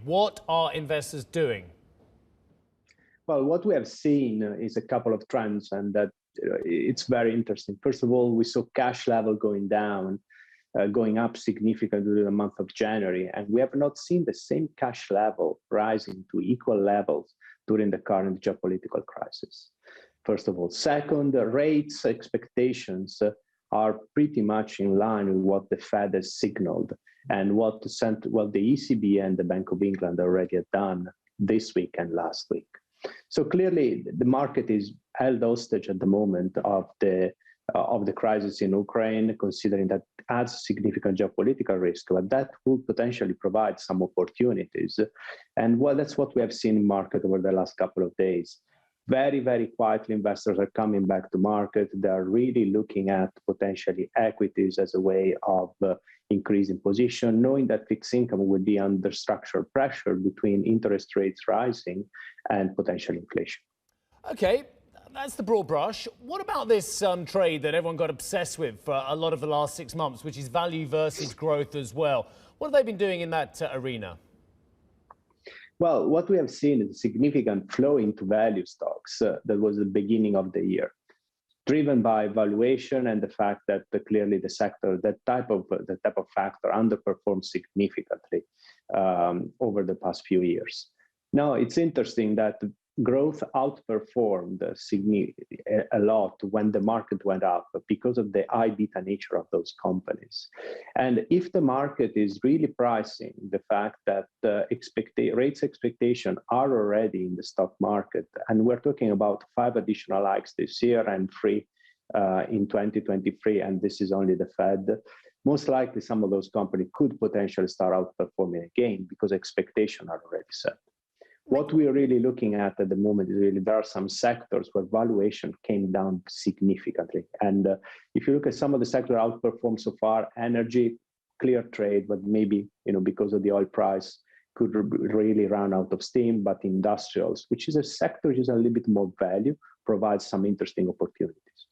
What are investors doing? Well, what we have seen is a couple of trends, and that it's very interesting. First of all, we saw cash level going down, going up significantly in the month of January, and we have not seen the same cash level rising to equal levels during the current geopolitical crisis. First of all. Second, the rates expectations are pretty much in line with what the Fed has signaled and what the ECB and the Bank of England already have done this week and last week. So clearly, the market is held hostage at the moment of the crisis in Ukraine, considering that adds significant geopolitical risk, but that will potentially provide some opportunities. And well, that's what we have seen in market over the last couple of days. Very, very quietly, investors are coming back to market. They are really looking at potentially equities as a way of increasing position, knowing that fixed income will be under structural pressure between interest rates rising and potential inflation. Okay, that's the broad brush. What about this trade that everyone got obsessed with for a lot of the last 6 months, which is value versus growth as well? What have they been doing in that arena? Well, what we have seen is a significant flow into value stocks. That was the beginning of the year, driven by valuation and the fact that clearly the sector, that type of factor underperformed significantly over the past few years. Now, it's interesting that growth outperformed a lot when the market went up because of the high beta nature of those companies. And if the market is really pricing the fact that rates expectation are already in the stock market, and we're talking about 5 additional hikes this year and 3 in 2023, and this is only the Fed, most likely some of those companies could potentially start outperforming again because expectations are already set. What we are really looking at the moment is really there are some sectors where valuation came down significantly. And if you look at some of the sectors outperformed so far, energy, clear trade, but maybe because of the oil price, could really run out of steam. But industrials, which is a sector which is a little bit more value, provides some interesting opportunities.